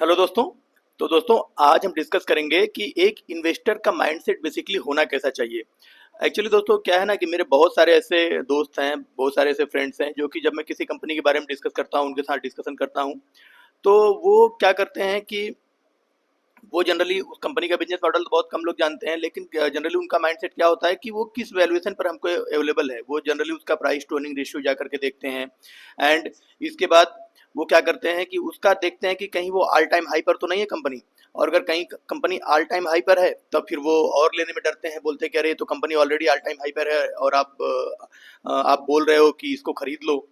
Hello दोस्तों। तो दोस्तों, आज हम डिस्कस करेंगे कि एक इन्वेस्टर का माइंडसेट बेसिकली होना कैसा चाहिए। एक्चुअली दोस्तों, क्या है ना कि मेरे बहुत सारे ऐसे दोस्त हैं, बहुत सारे ऐसे फ्रेंड्स हैं जो कि जब मैं किसी कंपनी के बारे में डिस्कस करता हूँ, उनके साथ डिस्कशन करता हूँ, तो वो क्या करते हैं कि वो जनरली उस कंपनी का बिजनेस मॉडल तो बहुत कम लोग जानते हैं, लेकिन जनरली उनका माइंडसेट क्या होता है कि वो किस वैल्यूएशन पर हमको अवेलेबल है। वो जनरली उसका प्राइस टू अर्निंग रेशियो जा करके देखते हैं। एंड इसके बाद वो क्या करते हैं कि उसका देखते हैं कि कहीं वो ऑल टाइम हाई पर तो नहीं है कंपनी। और अगर कहीं कंपनी ऑल टाइम हाई पर है तब फिर वो और लेने में डरते हैं, बोलते हैं कि अरे ये तो company already all time high पर है और आप बोल रहे हो कि इसको खरीद लो।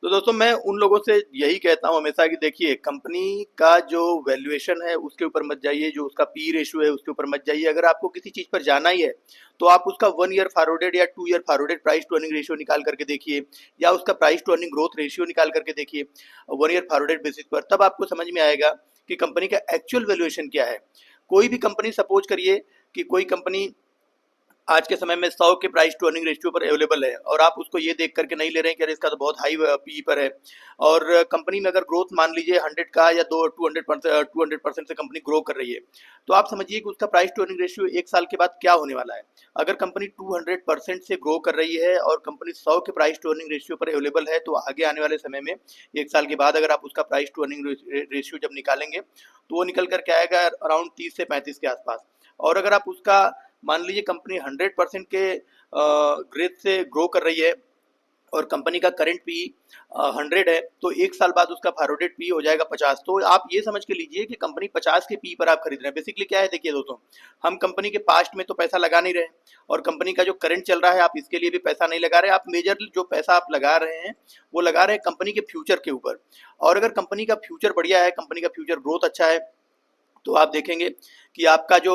तो दोस्तों, मैं उन लोगों से यही कहता हूँ हमेशा कि देखिए, कंपनी का जो वैल्यूएशन है उसके ऊपर मत जाइए, जो उसका पी रेशियो है उसके ऊपर मत जाइए। अगर आपको किसी चीज़ पर जाना ही है तो आप उसका 1 ईयर फॉरवर्डेड या 2 year forwarded price to earning ratio निकाल करके देखिए, या उसका price to earning growth ratio निकाल करके देखिए 1 ईयर फॉरवर्डेड बेसिस पर। तब आपको समझ में आएगा कि कंपनी का एक्चुअल वैल्यूएशन क्या है। कोई भी कंपनी, सपोज करिए कि कोई कंपनी आज के समय में 100 के प्राइस टू अर्निंग रेशियो पर अवेलेबल है और आप उसको ये देख करके नहीं ले रहे हैं कि अरे इसका तो बहुत हाई पी पर है। और कंपनी में अगर ग्रोथ मान लीजिए 100 का या दो 200% से कंपनी ग्रो कर रही है, तो आप समझिए कि उसका प्राइस टू अर्निंग रेशियो 1 साल के बाद क्या होने वाला है। अगर कंपनी 200% से ग्रो कर रही है और कंपनी 100 के प्राइस टू अर्निंग रेशियो पर अवेलेबल है, तो आगे आने वाले समय में 1 साल के बाद अगर आप उसका प्राइस टू अर्निंग रेशियो जब निकालेंगे तो वो निकल कर के आएगा अराउंड 30 से 35 के आसपास। और अगर आप उसका मान लीजिए कंपनी 100% के ग्रेथ से ग्रो कर रही है और कंपनी का करंट पी 100 है, तो 1 साल बाद उसका फॉरवर्डेड पी हो जाएगा 50। तो आप ये समझ के लीजिए कि कंपनी 50 के पी पर आप खरीद रहे हैं। बेसिकली क्या है, देखिए दोस्तों, हम कंपनी के पास्ट में तो पैसा लगा नहीं रहे और कंपनी का जो करंट चल रहा है आप इसके लिए भी पैसा नहीं लगा रहे। आप मेजर जो पैसा आप लगा रहे हैं वो लगा रहे हैं कंपनी के फ्यूचर के ऊपर। और अगर कंपनी का फ्यूचर बढ़िया है, कंपनी का फ्यूचर ग्रोथ अच्छा है, तो आप देखेंगे कि आपका जो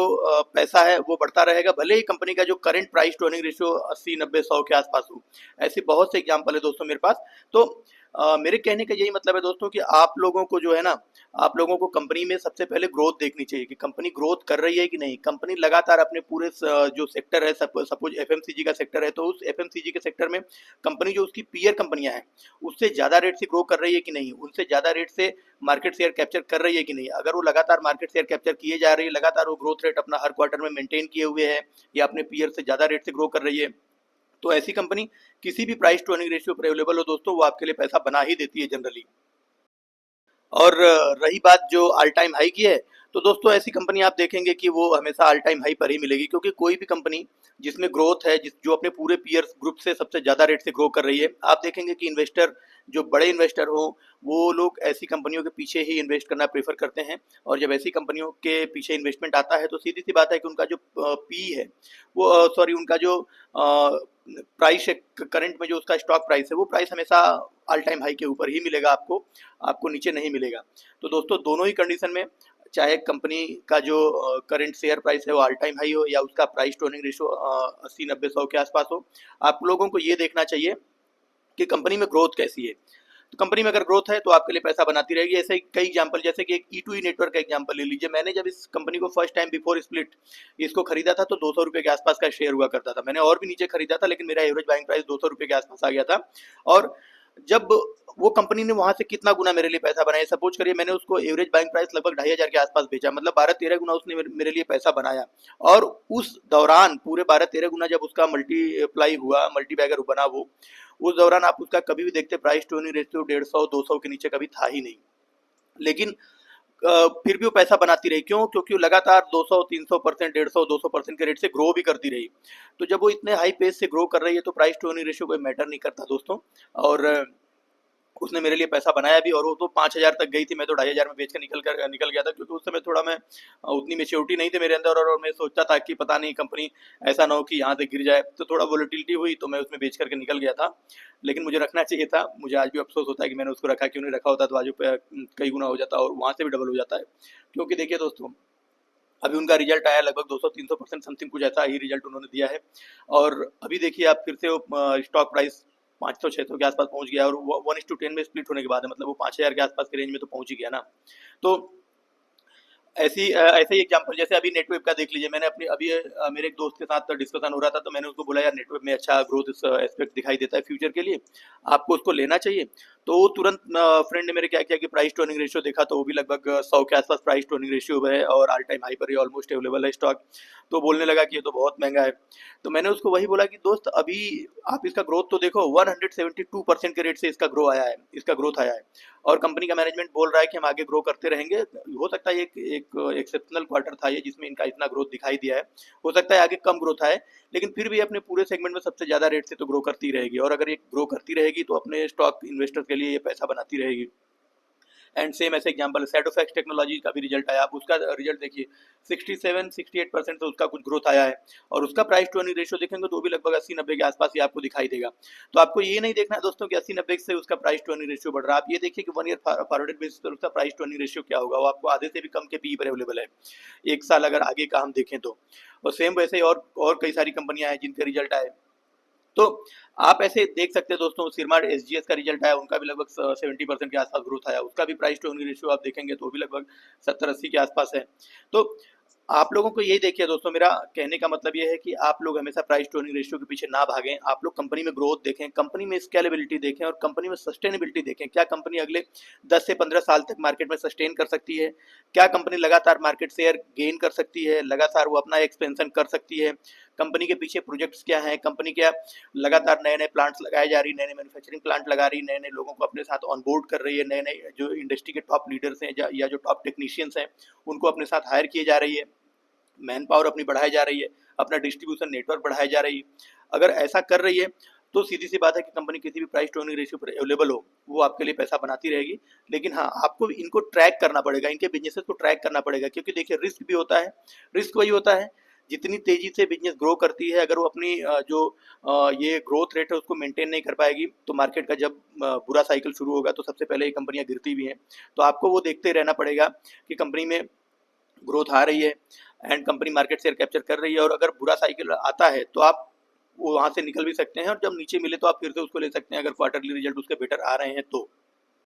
पैसा है वो बढ़ता रहेगा, भले ही कंपनी का जो current price to earning ratio 80 90 100 के आसपास हो। ऐसे बहुत से एग्जांपल है दोस्तों मेरे पास। तो मेरे कहने का यही मतलब है दोस्तों कि आप लोगों को जो है ना, आप लोगों को कंपनी में सबसे पहले ग्रोथ देखनी चाहिए कि कंपनी ग्रोथ कर रही है कि नहीं। कंपनी लगातार अपने पूरे जो सेक्टर है, सपोज एफएमसीजी का सेक्टर है, तो उस एफएमसीजी के सेक्टर में कंपनी जो उसकी पीयर कंपनियां हैं उससे ज़्यादा रेट से ग्रो कर रही है कि नहीं, उनसे ज़्यादा रेट से मार्केट शेयर कैप्चर कर रही है कि नहीं। अगर वो लगातार मार्केट शेयर कैप्चर किए जा रही है, लगातार वो ग्रोथ रेट अपना हर क्वार्टर में मेंटेन किए हुए है या अपने पीयर से ज़्यादा रेट से ग्रो कर रही है, तो ऐसी कंपनी किसी भी प्राइस टू अर्निंग रेशियो पर अवेलेबल हो दोस्तों, वो आपके लिए पैसा बना ही देती है जनरली। और रही बात जो ऑल टाइम हाई की है, तो दोस्तों ऐसी कंपनी आप देखेंगे कि वो हमेशा ऑल टाइम हाई पर ही मिलेगी, क्योंकि कोई भी कंपनी जिसमें ग्रोथ है, जो अपने पूरे पीयर्स ग्रुप से सबसे ज़्यादा रेट से ग्रो कर रही है, आप देखेंगे कि इन्वेस्टर, जो बड़े इन्वेस्टर हो, वो लोग ऐसी कंपनियों के पीछे ही इन्वेस्ट करना प्रेफर करते हैं। और जब ऐसी कंपनियों के पीछे इन्वेस्टमेंट आता है तो सीधी सी बात है कि उनका जो पी है वो, सॉरी, उनका जो प्राइस है, करंट में जो उसका स्टॉक प्राइस है, वो प्राइस हमेशा ऑल टाइम हाई के ऊपर ही मिलेगा आपको, आपको नीचे नहीं मिलेगा। तो दोस्तों, दोनों ही कंडीशन में, चाहे कंपनी का जो करंट शेयर प्राइस है वो ऑल टाइम हाई हो या उसका प्राइस टू अर्निंग रेशियो 80 90 100 के आसपास हो, आप लोगों को ये देखना चाहिए कि कंपनी में ग्रोथ कैसी है। तो कंपनी में अगर ग्रोथ है तो आपके लिए पैसा बनाती रहेगी। ऐसे ही कई एग्जांपल, जैसे कि एक ई2ई नेटवर्क का एग्जांपल ले लीजिए। मैंने जब इस कंपनी को फर्स्ट टाइम बिफोर स्प्लिट इसको खरीदा था तो 200 रुपये के आसपास का शेयर हुआ करता था। मैंने और भी नीचे खरीदा था, लेकिन मेरा एवरेज बाइंग प्राइस 200 रुपये के आसपास आ गया था। और जब वो कंपनी ने वहां से कितना गुना मेरे लिए पैसा बनाया, सपोज करिए मैंने उसको एवरेज बाइंग प्राइस लगभग 2,500 के आसपास बेचा, मतलब 12 13 गुना उसने मेरे लिए पैसा बनाया। और उस दौरान पूरे 12 13 गुना जब उसका मल्टीप्लाई हुआ, मल्टी बैगर बना वो, उस दौरान आप उसका कभी भी देखते प्राइस टू अर्निंग रेशियो 150 200 के नीचे कभी था ही नहीं। लेकिन फिर भी वो पैसा बनाती रही। क्यों? क्योंकि वो लगातार 200 300% 150 200% के रेट से ग्रो भी करती रही। तो जब वो इतने हाई पेस से ग्रो कर रही है तो प्राइस टू अर्निंग रेशियो कोई मैटर नहीं करता दोस्तों। और उसने मेरे लिए पैसा बनाया भी, और वो तो 5,000 तक गई थी, मैं तो 2,500 में बेच कर निकल गया था, क्योंकि उस समय थोड़ा मैं उतनी मेच्योरिटी नहीं थी मेरे अंदर, और मैं सोचता था कि पता नहीं कंपनी ऐसा ना हो कि यहाँ से गिर जाए। तो थोड़ा वोलेटिलिटी हुई तो मैं उसमें बेच करके निकल गया था। लेकिन मुझे रखना चाहिए था। मुझे आज भी अफसोस होता है कि मैंने उसको रखा, क्यों नहीं रखा होता तो आज कई गुना हो जाता और वहाँ से भी डबल हो जाता है। क्योंकि देखिए दोस्तों, अभी उनका रिजल्ट आया, लगभग 200 300% समथिंग कुछ ऐसा ही रिजल्ट उन्होंने दिया है। और अभी देखिए आप, फिर से वो स्टॉक प्राइस 500 600 के आसपास पहुंच गया, और 1:10 में स्प्लिट होने के बाद है, मतलब वो 5,000 के आसपास के रेंज में तो पहुंच ही गया ना। तो ऐसे ही एग्जांपल जैसे अभी नेटवेब का देख लीजिए। मैंने अपनी अभी मेरे एक दोस्त के साथ डिस्कशन हो रहा था, तो मैंने उसको बोला यार नेटवेब में अच्छा ग्रोथ एस्पेक्ट दिखाई देता है फ्यूचर के लिए, आपको उसको लेना चाहिए। तो वो तुरंत फ्रेंड ने मेरे क्या किया कि प्राइस टू अर्निंग रेशियो देखा, तो वो भी लगभग 100 के आसपास प्राइस टू अर्निंग रेशियो है और ऑल टाइम हाई पर ही ऑलमोस्ट अवेलेबल है स्टॉक। तो बोलने लगा कि ये तो बहुत महंगा है। तो मैंने उसको वही बोला कि दोस्त अभी आप इसका ग्रोथ तो देखो, 172% के रेट से इसका ग्रो आया है, इसका ग्रोथ आया है। और कंपनी का मैनेजमेंट बोल रहा है कि हम आगे ग्रो करते रहेंगे। हो सकता है एक एक एक्सेप्शनल क्वार्टर था ये जिसमें इनका इतना ग्रोथ दिखाई दिया है, हो सकता है आगे कम ग्रोथ आए, लेकिन फिर भी अपने पूरे सेगमेंट में सबसे ज़्यादा रेट से तो ग्रो करती रहेगी। और अगर ये ग्रो करती रहेगी तो अपने स्टॉक इन्वेस्टर के लिए ये पैसा बनाती रहेगी। एंड सेम ऐसे एग्जांपल सेडोफैक्स टेक्नोलॉजी का भी रिजल्ट आया, आप उसका रिजल्ट देखिए, 67-68% तो उसका कुछ ग्रोथ आया है। और उसका प्राइस टू अर्निंग रेशियो देखेंगे तो वो भी लगभग 80-90 के आसपास ही आपको दिखाई देगा। तो आपको ये नहीं देखना है दोस्तों कि 80-90 से उसका प्राइस टू अर्निंग रेशियो बढ़ रहा है, आप ये देखिए कि 1 ईयर फॉरवर्डेड बेसिस पर उसका प्राइस टू अर्निंग रेशियो क्या होगा, वो आपको आधे से भी कम के पी पर अवेलेबल है, एक साल अगर आगे का हम देखें तो। और सेम वैसे ही और कई सारी कंपनियां हैं जिनके रिजल्ट आए। तो आप ऐसे देख सकते हैं दोस्तों, सिरमार एसजीएस का रिजल्ट आया, उनका भी लगभग 70% के आसपास ग्रोथ आया, उसका भी प्राइस टू अर्निंग रेशियो आप देखेंगे तो वो भी लगभग 70-80 के आसपास है। तो आप लोगों को यही देखिए दोस्तों, मेरा कहने का मतलब ये है कि आप लोग हमेशा प्राइस टू अर्निंग रेशियो के पीछे ना भागें, आप लोग कंपनी में ग्रोथ देखें, कंपनी में स्केलेबिलिटी देखें और कंपनी में सस्टेनेबिलिटी देखें। क्या कंपनी अगले 10 से 15 साल तक मार्केट में सस्टेन कर सकती है? क्या कंपनी लगातार मार्केट शेयर गेन कर सकती है, लगातार वो अपना एक्सपेंशन कर सकती है? कंपनी के पीछे प्रोजेक्ट्स क्या हैं, कंपनी क्या लगातार नए नए प्लांट्स लगाए जा रही, नए नए मैन्युफैक्चरिंग प्लांट लगा रही, नए नए लोगों को अपने साथ ऑन बोर्ड कर रही है, नए नए जो इंडस्ट्री के टॉप लीडर्स हैं या जो टॉप टेक्नीशियंस हैं उनको अपने साथ हायर किए जा रही है, मैन पावर अपनी बढ़ाई जा रही है, अपना डिस्ट्रीब्यूशन नेटवर्क बढ़ाई जा रही है। अगर ऐसा कर रही है तो सीधी सी बात है कि कंपनी किसी भी प्राइस टू अर्निंग रेशियो पर अवेलेबल हो, वो आपके लिए पैसा बनाती रहेगी। लेकिन हाँ, आपको इनको ट्रैक करना पड़ेगा, इनके बिजनेसेस को ट्रैक करना पड़ेगा, क्योंकि देखिए रिस्क भी होता है। रिस्क वही होता है जितनी तेजी से बिजनेस ग्रो करती है, अगर वो अपनी ये ग्रोथ रेट है उसको मेंटेन नहीं कर पाएगी, तो मार्केट का जब बुरा साइकिल शुरू होगा तो सबसे पहले ये कंपनियां गिरती भी हैं। तो आपको वो देखते रहना पड़ेगा कि कंपनी में ग्रोथ आ रही है and company market share capture कर रही है, और अगर बुरा साइकिल आता है तो आप वो वहाँ से निकल भी सकते हैं, और जब नीचे मिले तो आप फिर से उसको ले सकते हैं अगर क्वार्टरली रिजल्ट उसके बेटर आ रहे हैं तो।